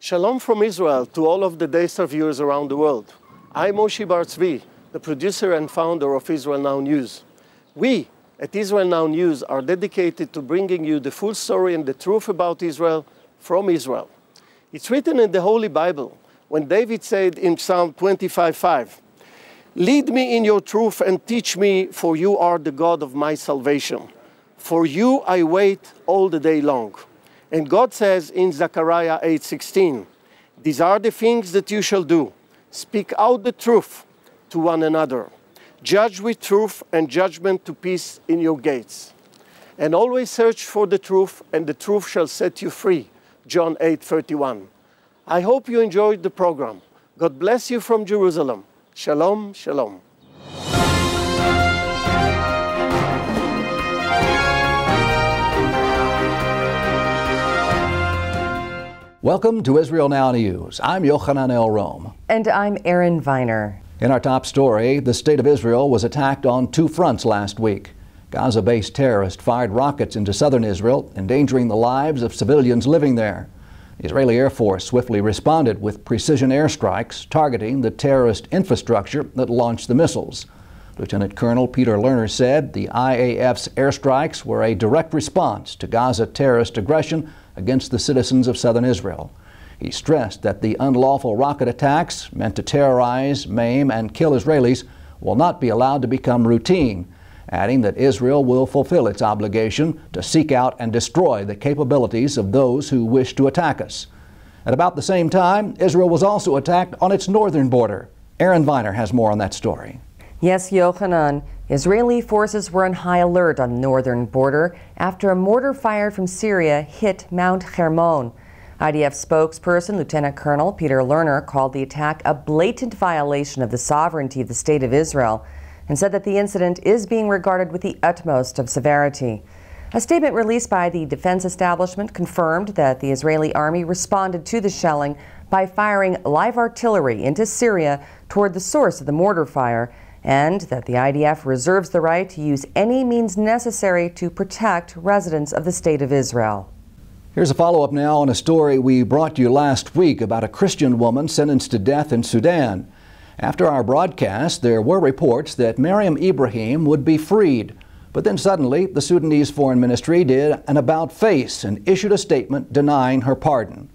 Shalom from Israel to all of the Daystar viewers around the world. I'm Moshe Bar Tzvi, the producer and founder of Israel Now News. We at Israel Now News are dedicated to bringing you the full story and the truth about Israel from Israel. It's written in the Holy Bible when David said in Psalm 25:5, "Lead me in your truth and teach me, for you are the God of my salvation. For you I wait all the day long." And God says in Zechariah 8:16, "These are the things that you shall do. Speak out the truth to one another. Judge with truth and judgment to peace in your gates. And always search for the truth, and the truth shall set you free." John 8:31. I hope you enjoyed the program. God bless you from Jerusalem. Shalom, shalom. Welcome to Israel Now News. I'm Yochanan El Rome. And I'm Erin Viner. In our top story, the state of Israel was attacked on two fronts last week. Gaza-based terrorists fired rockets into southern Israel, endangering the lives of civilians living there. The Israeli Air Force swiftly responded with precision airstrikes targeting the terrorist infrastructure that launched the missiles. Lieutenant Colonel Peter Lerner said the IAF's airstrikes were a direct response to Gaza terrorist aggression against the citizens of southern Israel. He stressed that the unlawful rocket attacks meant to terrorize, maim, and kill Israelis will not be allowed to become routine, adding that Israel will fulfill its obligation to seek out and destroy the capabilities of those who wish to attack us. At about the same time, Israel was also attacked on its northern border. Erin Viner has more on that story. Yes, Yochanan. Israeli forces were on high alert on the northern border after a mortar fired from Syria hit Mount Hermon. IDF spokesperson Lieutenant Colonel Peter Lerner called the attack a blatant violation of the sovereignty of the State of Israel and said that the incident is being regarded with the utmost of severity. A statement released by the defense establishment confirmed that the Israeli army responded to the shelling by firing live artillery into Syria toward the source of the mortar fire, and that the IDF reserves the right to use any means necessary to protect residents of the State of Israel. Here's a follow-up now on a story we brought you last week about a Christian woman sentenced to death in Sudan. After our broadcast, there were reports that Miriam Ibrahim would be freed. But then suddenly, the Sudanese Foreign Ministry did an about-face and issued a statement denying her pardon.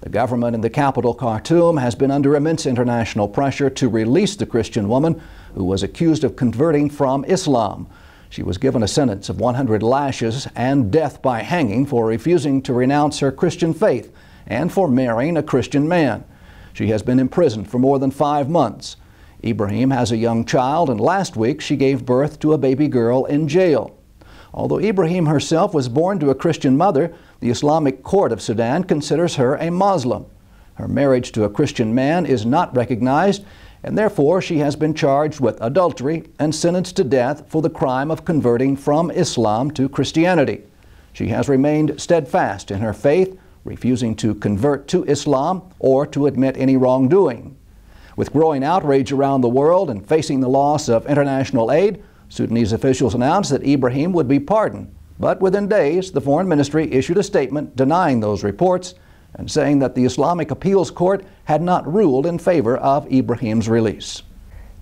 The government in the capital, Khartoum, has been under immense international pressure to release the Christian woman who was accused of converting from Islam. She was given a sentence of 100 lashes and death by hanging for refusing to renounce her Christian faith and for marrying a Christian man. She has been imprisoned for more than 5 months. Ibrahim has a young child, and last week she gave birth to a baby girl in jail. Although Ibrahim herself was born to a Christian mother, the Islamic Court of Sudan considers her a Muslim. Her marriage to a Christian man is not recognized, and therefore she has been charged with adultery and sentenced to death for the crime of converting from Islam to Christianity. She has remained steadfast in her faith, refusing to convert to Islam or to admit any wrongdoing. With growing outrage around the world and facing the loss of international aid, Sudanese officials announced that Ibrahim would be pardoned. But within days, the Foreign Ministry issued a statement denying those reports and saying that the Islamic Appeals Court had not ruled in favor of Ibrahim's release.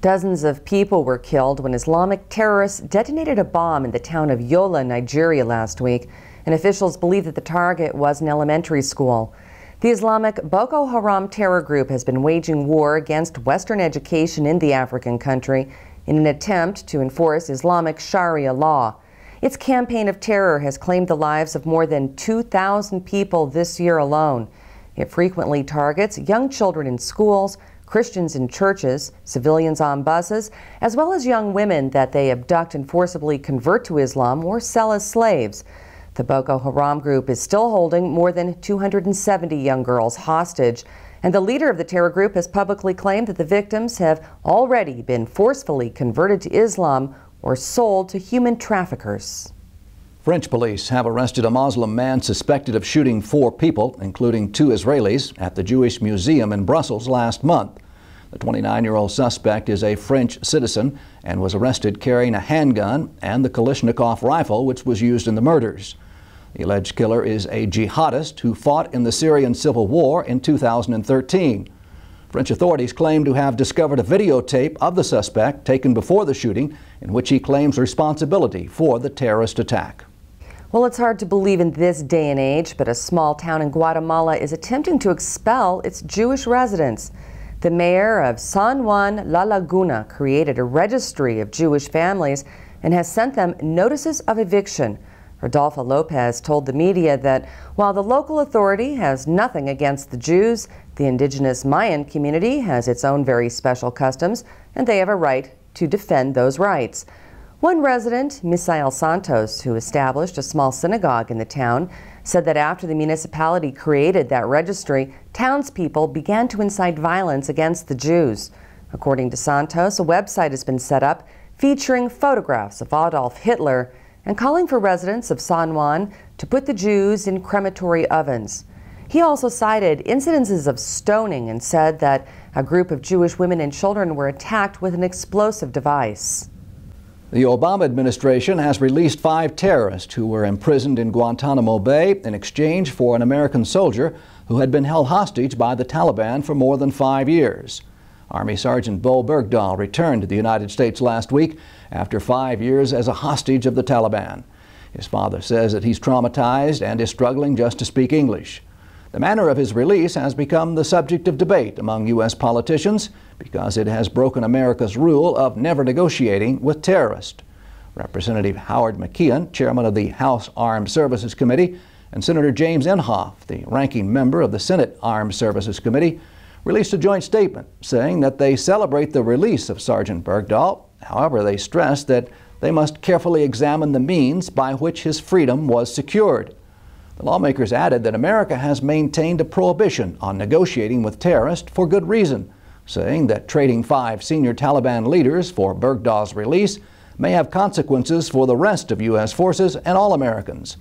Dozens of people were killed when Islamic terrorists detonated a bomb in the town of Yola, Nigeria last week, and officials believe that the target was an elementary school. The Islamic Boko Haram terror group has been waging war against Western education in the African country in an attempt to enforce Islamic Sharia law. Its campaign of terror has claimed the lives of more than 2,000 people this year alone. It frequently targets young children in schools, Christians in churches, civilians on buses, as well as young women that they abduct and forcibly convert to Islam or sell as slaves. The Boko Haram group is still holding more than 270 young girls hostage, and the leader of the terror group has publicly claimed that the victims have already been forcefully converted to Islam or sold to human traffickers. French police have arrested a Muslim man suspected of shooting 4 people, including 2 Israelis, at the Jewish Museum in Brussels last month. The 29-year-old suspect is a French citizen and was arrested carrying a handgun and the Kalashnikov rifle which was used in the murders. The alleged killer is a jihadist who fought in the Syrian civil war in 2013. French authorities claim to have discovered a videotape of the suspect taken before the shooting in which he claims responsibility for the terrorist attack. Well, it's hard to believe in this day and age, but a small town in Guatemala is attempting to expel its Jewish residents. The mayor of San Juan La Laguna created a registry of Jewish families and has sent them notices of eviction. Rodolfo Lopez told the media that while the local authority has nothing against the Jews, the indigenous Mayan community has its own very special customs, and they have a right to defend those rights. One resident, Misael Santos, who established a small synagogue in the town, said that after the municipality created that registry, townspeople began to incite violence against the Jews. According to Santos, a website has been set up featuring photographs of Adolf Hitler and calling for residents of San Juan to put the Jews in crematory ovens. He also cited incidences of stoning and said that a group of Jewish women and children were attacked with an explosive device. The Obama administration has released 5 terrorists who were imprisoned in Guantanamo Bay in exchange for an American soldier who had been held hostage by the Taliban for more than 5 years. Army Sergeant Bo Bergdahl returned to the United States last week after 5 years as a hostage of the Taliban. His father says that he's traumatized and is struggling just to speak English. The manner of his release has become the subject of debate among U.S. politicians because it has broken America's rule of never negotiating with terrorists. Representative Howard McKeon, chairman of the House Armed Services Committee, and Senator James Inhofe, the ranking member of the Senate Armed Services Committee, released a joint statement saying that they celebrate the release of Sergeant Bergdahl. However, they stress that they must carefully examine the means by which his freedom was secured. The lawmakers added that America has maintained a prohibition on negotiating with terrorists for good reason, saying that trading 5 senior Taliban leaders for Bergdahl's release may have consequences for the rest of U.S. forces and all Americans.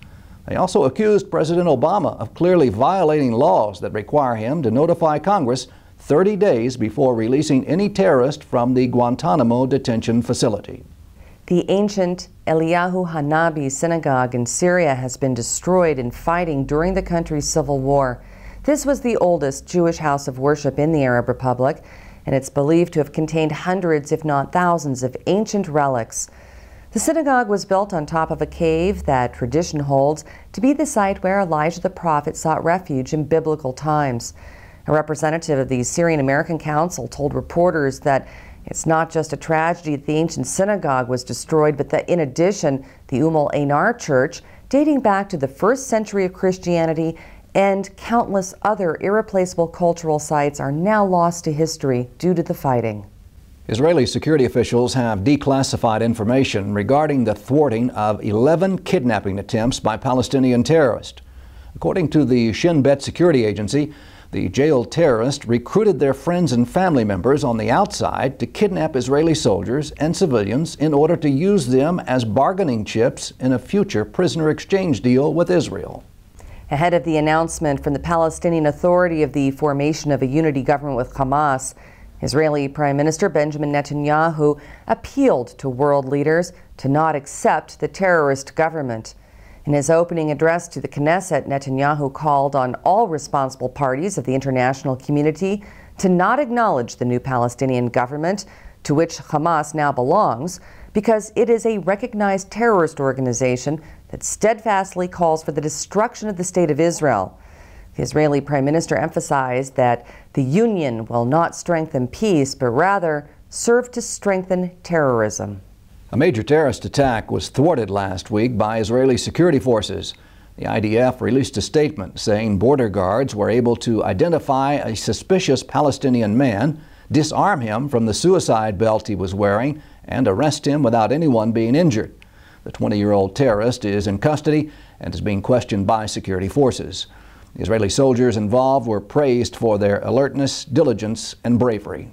They also accused President Obama of clearly violating laws that require him to notify Congress 30 days before releasing any terrorist from the Guantanamo detention facility. The ancient Eliyahu Hanabi synagogue in Syria has been destroyed in fighting during the country's civil war. This was the oldest Jewish house of worship in the Arab Republic, and it's believed to have contained hundreds, if not thousands, of ancient relics. The synagogue was built on top of a cave that tradition holds to be the site where Elijah the prophet sought refuge in biblical times. A representative of the Syrian American Council told reporters that it's not just a tragedy that the ancient synagogue was destroyed, but that in addition, the Einar Church, dating back to the 1st century of Christianity, and countless other irreplaceable cultural sites are now lost to history due to the fighting. Israeli security officials have declassified information regarding the thwarting of 11 kidnapping attempts by Palestinian terrorists. According to the Shin Bet security agency, the jailed terrorists recruited their friends and family members on the outside to kidnap Israeli soldiers and civilians in order to use them as bargaining chips in a future prisoner exchange deal with Israel. Ahead of the announcement from the Palestinian Authority of the formation of a unity government with Hamas, Israeli Prime Minister Benjamin Netanyahu appealed to world leaders to not accept the terrorist government. In his opening address to the Knesset, Netanyahu called on all responsible parties of the international community to not acknowledge the new Palestinian government, to which Hamas now belongs, because it is a recognized terrorist organization that steadfastly calls for the destruction of the State of Israel. The Israeli Prime Minister emphasized that the union will not strengthen peace, but rather serve to strengthen terrorism. A major terrorist attack was thwarted last week by Israeli security forces. The IDF released a statement saying border guards were able to identify a suspicious Palestinian man, disarm him from the suicide belt he was wearing, and arrest him without anyone being injured. The 20-year-old terrorist is in custody and is being questioned by security forces. The Israeli soldiers involved were praised for their alertness, diligence, and bravery.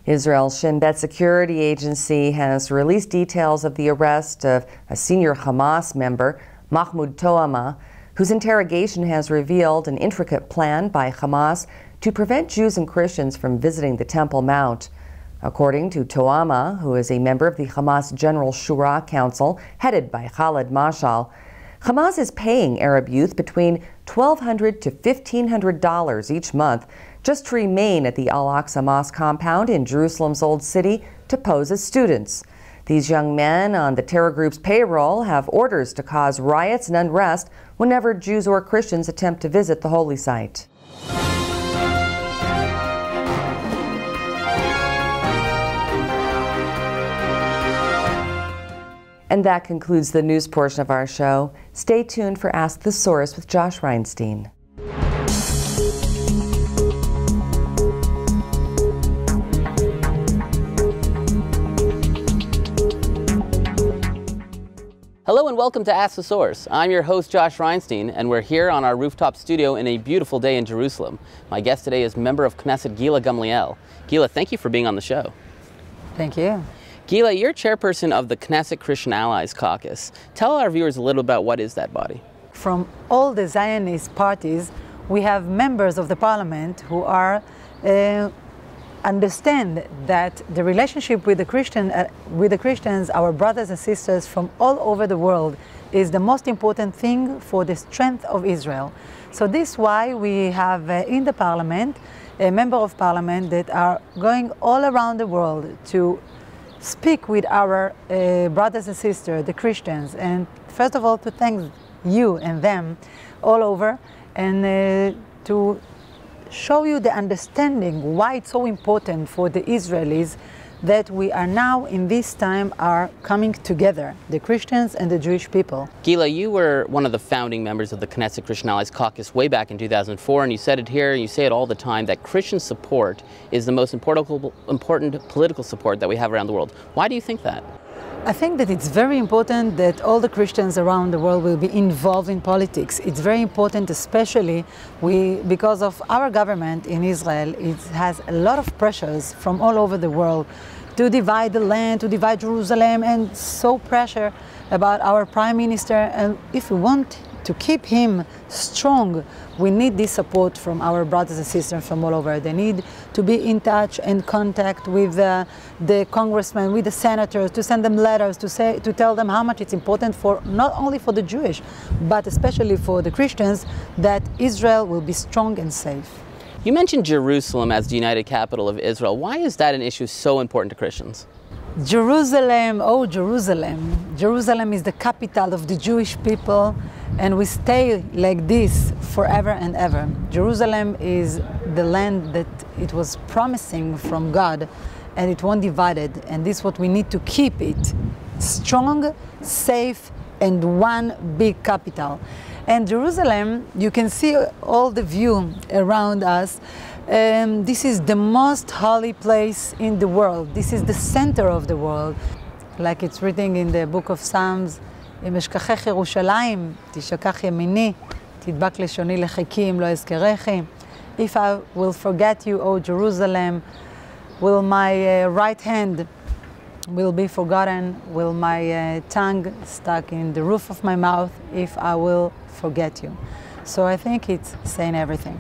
Israel's Shin Bet security agency has released details of the arrest of a senior Hamas member, Mahmoud Toama, whose interrogation has revealed an intricate plan by Hamas to prevent Jews and Christians from visiting the Temple Mount. According to Toama, who is a member of the Hamas General Shura Council, headed by Khaled Mashal, Hamas is paying Arab youth between $1,200 to $1,500 each month just to remain at the Al-Aqsa Mosque compound in Jerusalem's Old City to pose as students. These young men on the terror group's payroll have orders to cause riots and unrest whenever Jews or Christians attempt to visit the holy site. And that concludes the news portion of our show. Stay tuned for Ask the Source with Josh Reinstein. Hello and welcome to Ask the Source. I'm your host Josh Reinstein, and we're here on our rooftop studio in a beautiful day in Jerusalem. My guest today is member of Knesset Gila Gamliel. Gila, thank you for being on the show. Thank you. Gila, you're chairperson of the Knesset Christian Allies Caucus. Tell our viewers a little about what is that body. From all the Zionist parties, we have members of the parliament who are understand that the relationship with the Christians, our brothers and sisters from all over the world, is the most important thing for the strength of Israel. So this is why we have in the parliament a member of parliament that are going all around the world to speak with our brothers and sisters, the Christians, and first of all to thank you and them all over, and to show you the understanding why it's so important for the Israelis that we are now in this time are coming together, the Christians and the Jewish people. Gila, you were one of the founding members of the Knesset Christian Allies Caucus way back in 2004, and you said it here, and you say it all the time, that Christian support is the most important political support that we have around the world. Why do you think that? I think that it's very important that all the Christians around the world will be involved in politics. It's very important, especially because of our government in Israel. It has a lot of pressures from all over the world to divide the land, to divide Jerusalem, and so pressure about our prime minister. And if we want to keep him strong, we need this support from our brothers and sisters from all over. They need to be in touch and contact with the congressmen, with the senators, to send them letters, to tell them how much it's important for not only for the Jewish, but especially for the Christians, that Israel will be strong and safe. You mentioned Jerusalem as the united capital of Israel. Why is that an issue so important to Christians? Jerusalem, oh Jerusalem. Jerusalem is the capital of the Jewish people, and we stay like this forever and ever. Jerusalem is the land that it was promising from God, and it won't divide it, and this is what we need to keep it strong, safe, and one big capital. And Jerusalem, you can see all the view around us. This is the most holy place in the world. This is the center of the world. Like it's written in the book of Psalms, אם אשכחך ירושלים, תשכח ימיני, תדבק לשוני לחיקי אם לא אזכרכי. If I will forget you, O Jerusalem, will my right hand will be forgotten, will my tongue stuck in the roof of my mouth if I will forget you. So I think it's saying everything.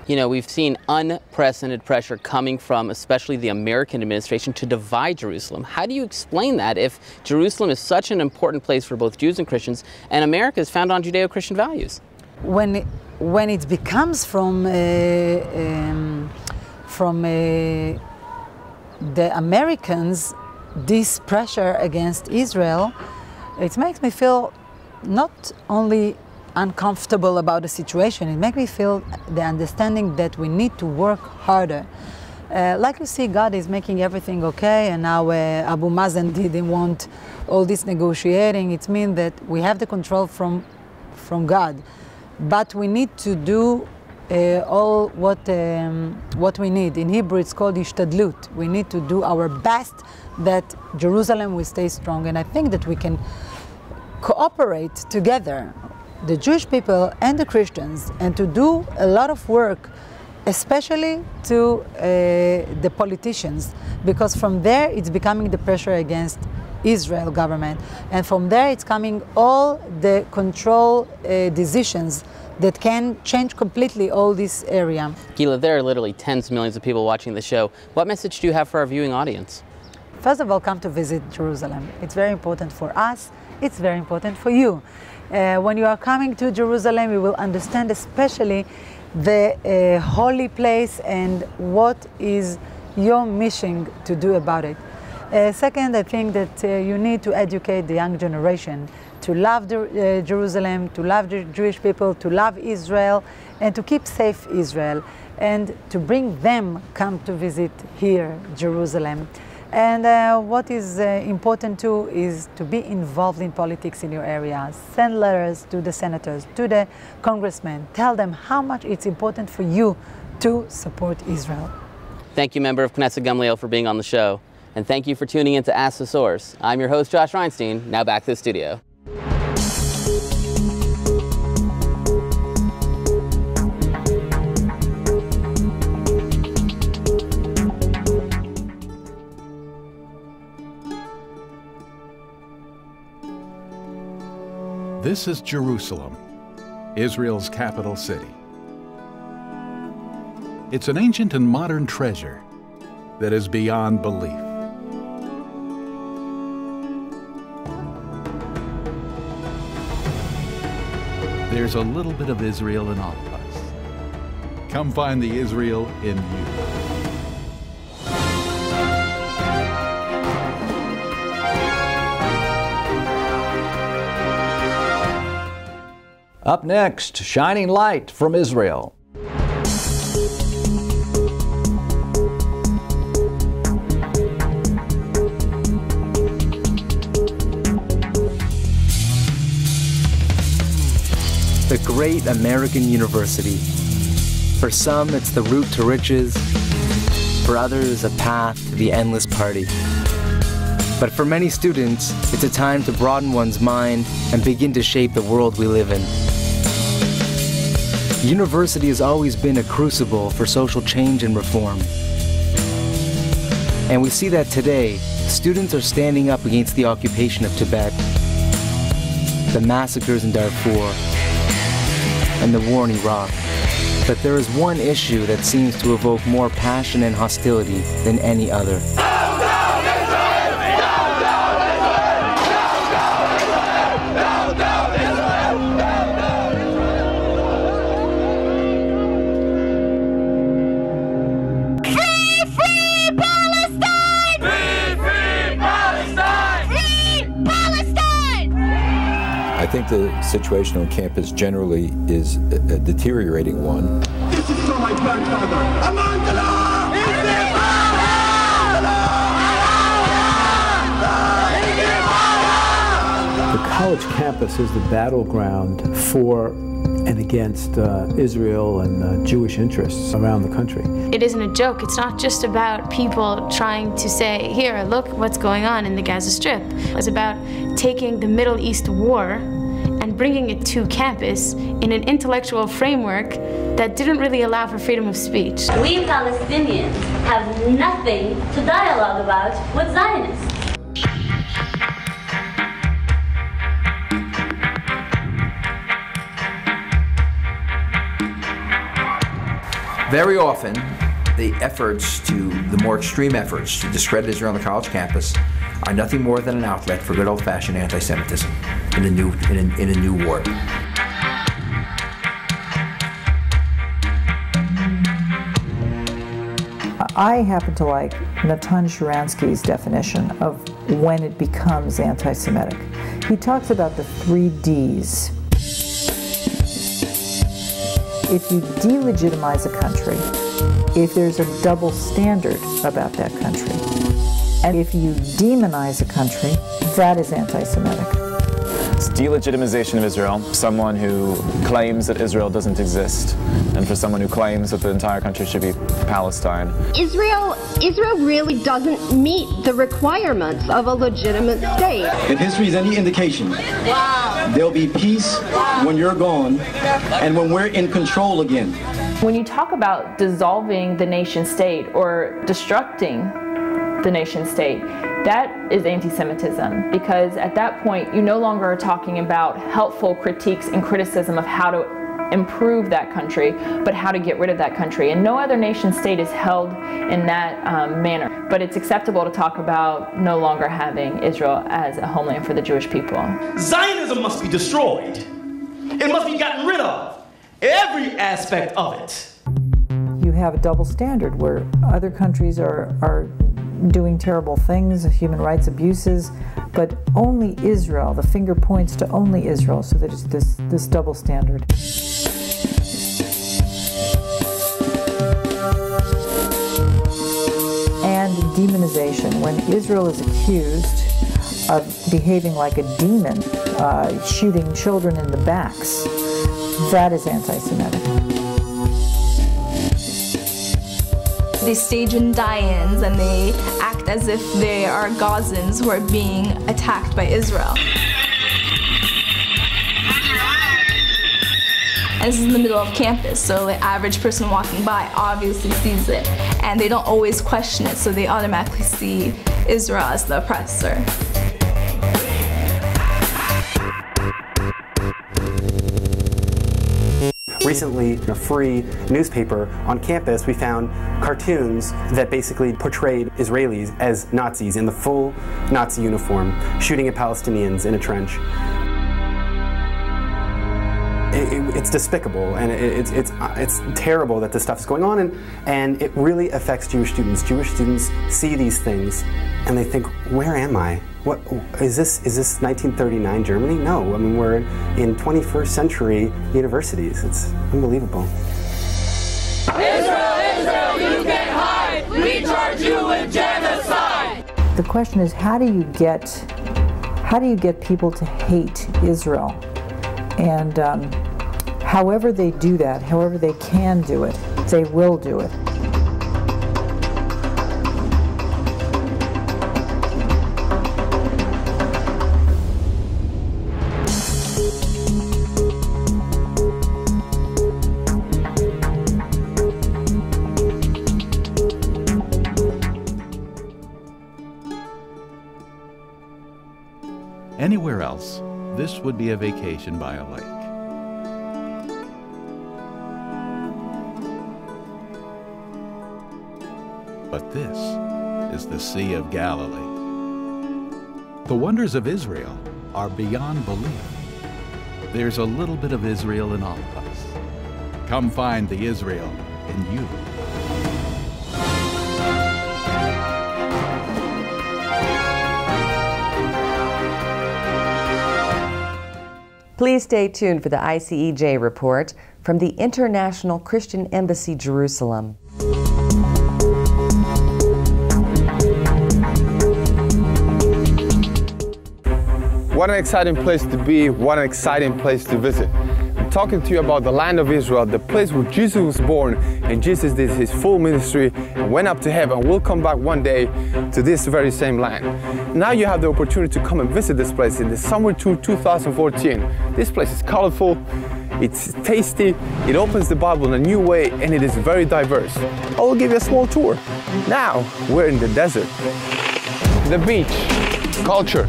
You know, we've seen unprecedented pressure coming from especially the American administration to divide Jerusalem. How do you explain that if Jerusalem is such an important place for both Jews and Christians, and America is founded on Judeo-Christian values? When it becomes from the Americans, this pressure against Israel, it makes me feel not only uncomfortable about the situation, it makes me feel the understanding that we need to work harder. Like you see, God is making everything okay, and now Abu Mazen didn't want all this negotiating. It means that we have the control from God, but we need to do all what we need. In Hebrew, it's called ishtadlut. We need to do our best that Jerusalem will stay strong, and I think that we can cooperate together, the Jewish people and the Christians, and to do a lot of work, especially to the politicians, because from there it's becoming the pressure against Israel government, and from there it's coming all the control decisions that can change completely all this area. Gila, there are literally tens of millions of people watching the show. What message do you have for our viewing audience? First of all, come to visit Jerusalem. It's very important for us. it's very important for you. When you are coming to Jerusalem, you will understand especially the holy place and what is your mission to do about it. Second, I think that you need to educate the young generation to love Jerusalem, to love the Jewish people, to love Israel, and to keep safe Israel, and to bring them come to visit here, Jerusalem. And what is important too is to be involved in politics in your area. Send letters to the senators, to the congressmen. Tell them how much it's important for you to support Israel. Thank you, member of Knesset Gamliel, for being on the show. And thank you for tuning in to Ask the Source. I'm your host, Josh Reinstein. Now back to the studio. This is Jerusalem, Israel's capital city. It's an ancient and modern treasure that is beyond belief. There's a little bit of Israel in all of us. Come find the Israel in you. Up next, shining light from Israel. The great American university. For some, it's the route to riches. For others, a path to the endless party. But for many students, it's a time to broaden one's mind and begin to shape the world we live in. University has always been a crucible for social change and reform. And we see that today, students are standing up against the occupation of Tibet, the massacres in Darfur, and the war in Iraq. But there is one issue that seems to evoke more passion and hostility than any other. I think the situation on campus generally is a deteriorating one. This is for my grandfather. The college campus is the battleground for and against Israel and Jewish interests around the country. It isn't a joke. It's not just about people trying to say, here, look what's going on in the Gaza Strip. It's about taking the Middle East war and bringing it to campus in an intellectual framework that didn't really allow for freedom of speech. We Palestinians have nothing to dialogue about with Zionists. Very often, the more extreme efforts to discredit Israel on the college campus are nothing more than an outlet for good old-fashioned anti-Semitism in a new war. I happen to like Natan Sharansky's definition of when it becomes anti-Semitic. He talks about the 3 Ds. If you delegitimize a country, if there's a double standard about that country, and if you demonize a country, that is anti-Semitic. It's delegitimization of Israel, someone who claims that Israel doesn't exist, and for someone who claims that the entire country should be Palestine. Israel really doesn't meet the requirements of a legitimate state. If history is any indication, there'll be peace when you're gone and when we're in control again. When you talk about dissolving the nation state or destructing the nation state, that is anti-Semitism, because at that point you no longer are talking about helpful critiques and criticism of how to improve that country, but how to get rid of that country. And no other nation state is held in that manner. But it's acceptable to talk about no longer having Israel as a homeland for the Jewish people. Zionism must be destroyed. It must be gotten rid of. Every aspect of it. You have a double standard where other countries are doing terrible things, human rights abuses, but only Israel, the finger points to only Israel, so that it's this double standard. And demonization. When Israel is accused of behaving like a demon, shooting children in the backs, that is anti-Semitic. They stage in die-ins and they act as if they are Gazans who are being attacked by Israel. And this is in the middle of campus, so the average person walking by obviously sees it, and they don't always question it, so they automatically see Israel as the oppressor. Recently, in a free newspaper on campus, we found cartoons that basically portrayed Israelis as Nazis in the full Nazi uniform, shooting at Palestinians in a trench. It's despicable, and it's terrible that this stuff is going on, and it really affects Jewish students. Jewish students see these things, and they think, where am I? What is this 1939 Germany? No, I mean, we're in 21st century universities. It's unbelievable. Israel, Israel, you can't hide! We charge you with genocide! The question is, how do you get people to hate Israel? And however they do that, however they can do it, they will do it. Anywhere else, this would be a vacation by a lake. But this is the Sea of Galilee. The wonders of Israel are beyond belief. There's a little bit of Israel in all of us. Come find the Israel in you. Please stay tuned for the ICEJ report from the International Christian Embassy, Jerusalem. What an exciting place to be, what an exciting place to visit. I'm talking to you about the land of Israel, the place where Jesus was born, and Jesus did his full ministry and went up to heaven. We'll come back one day to this very same land. Now you have the opportunity to come and visit this place in the summer tour 2014. This place is colorful, it's tasty, it opens the Bible in a new way, and it is very diverse. I will give you a small tour. Now we're in the desert. The beach, culture,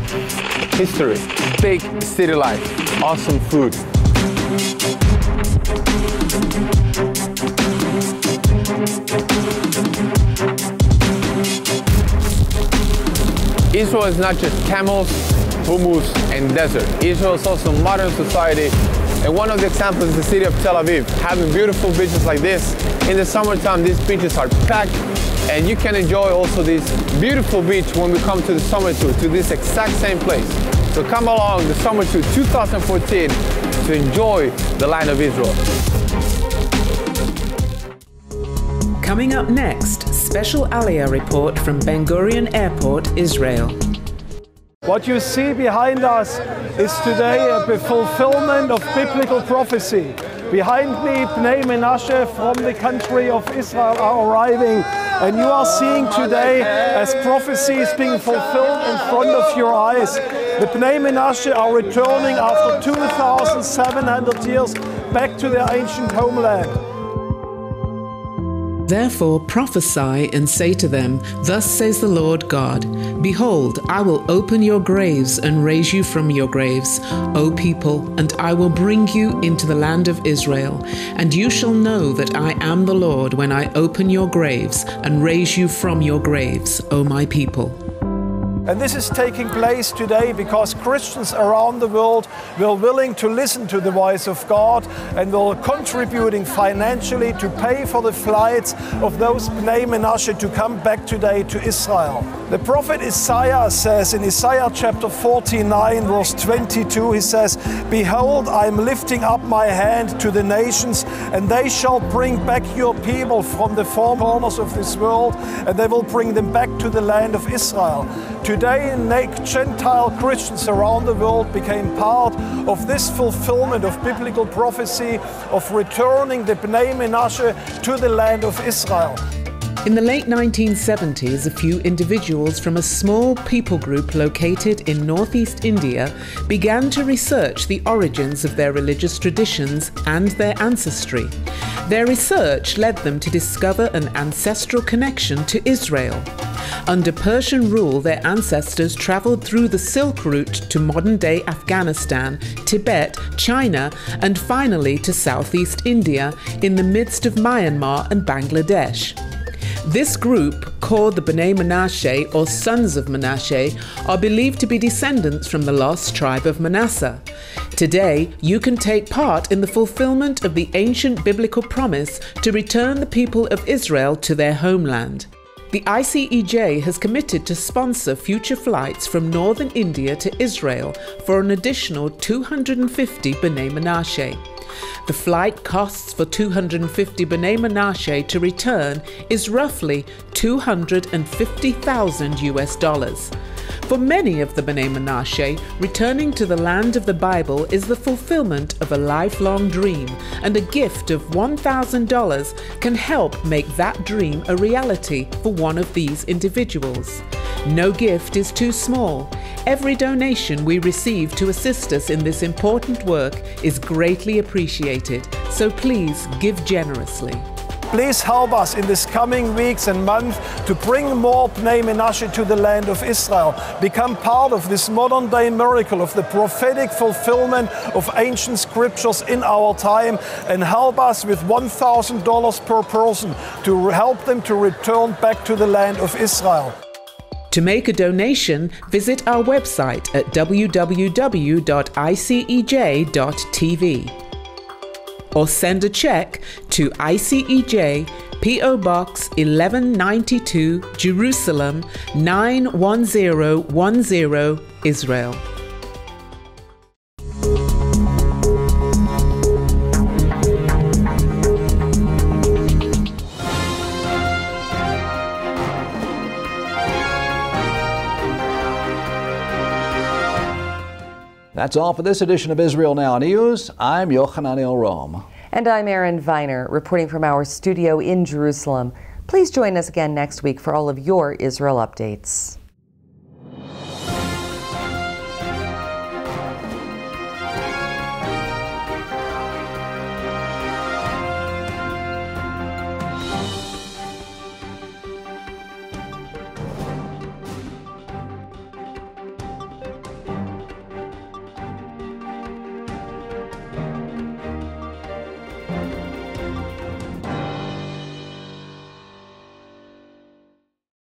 history, big city life, awesome food. Israel is not just camels, hummus, and desert. Israel is also modern society, and one of the examples is the city of Tel Aviv, having beautiful beaches like this. In the summertime, these beaches are packed, and you can enjoy also this beautiful beach when we come to the summer tour, to this exact same place. So come along the summer tour 2014 to enjoy the land of Israel. Coming up next, special Aliyah report from Ben Gurion Airport, Israel. What you see behind us is today a fulfillment of biblical prophecy. Behind me, Bnei Menashe from the country of Israel are arriving, and you are seeing today as prophecy is being fulfilled in front of your eyes. The Bnei Menashe are returning after 2,700 years back to their ancient homeland. Therefore prophesy and say to them, Thus says the Lord God, Behold, I will open your graves and raise you from your graves, O people, and I will bring you into the land of Israel. And you shall know that I am the Lord when I open your graves and raise you from your graves, O my people. And this is taking place today because Christians around the world were willing to listen to the voice of God and were contributing financially to pay for the flights of those Bnei Menashe to come back today to Israel. The prophet Isaiah says in Isaiah chapter 49 verse 22, he says, Behold, I am lifting up my hand to the nations, and they shall bring back your people from the four corners of this world, and they will bring them back to the land of Israel. Today, Gentile Christians around the world became part of this fulfillment of biblical prophecy of returning the Bnei Menashe to the land of Israel. In the late 1970s, a few individuals from a small people group located in northeast India began to research the origins of their religious traditions and their ancestry. Their research led them to discover an ancestral connection to Israel. Under Persian rule, their ancestors traveled through the Silk Route to modern-day Afghanistan, Tibet, China, and finally to southeast India in the midst of Myanmar and Bangladesh. This group, called the Bnei Menashe or Sons of Menashe, are believed to be descendants from the lost tribe of Manasseh. Today, you can take part in the fulfillment of the ancient biblical promise to return the people of Israel to their homeland. The ICEJ has committed to sponsor future flights from northern India to Israel for an additional 250 Bnei Menashe. The flight costs for 250 Bnei Menashe to return is roughly $250,000 US. For many of the Bnei Menashe, returning to the land of the Bible is the fulfillment of a lifelong dream, and a gift of $1,000 can help make that dream a reality for one of these individuals. No gift is too small. Every donation we receive to assist us in this important work is greatly appreciated, so please give generously. Please help us in these coming weeks and months to bring more Bnei Menashe to the land of Israel. Become part of this modern day miracle of the prophetic fulfillment of ancient scriptures in our time, and help us with $1,000 per person to help them to return back to the land of Israel. To make a donation, visit our website at www.icej.tv. or send a check to ICEJ, P.O. Box 1192, Jerusalem 91010, Israel. That's all for this edition of Israel Now News. I'm Yochanan El-Rom. And I'm Erin Viner, reporting from our studio in Jerusalem. Please join us again next week for all of your Israel updates.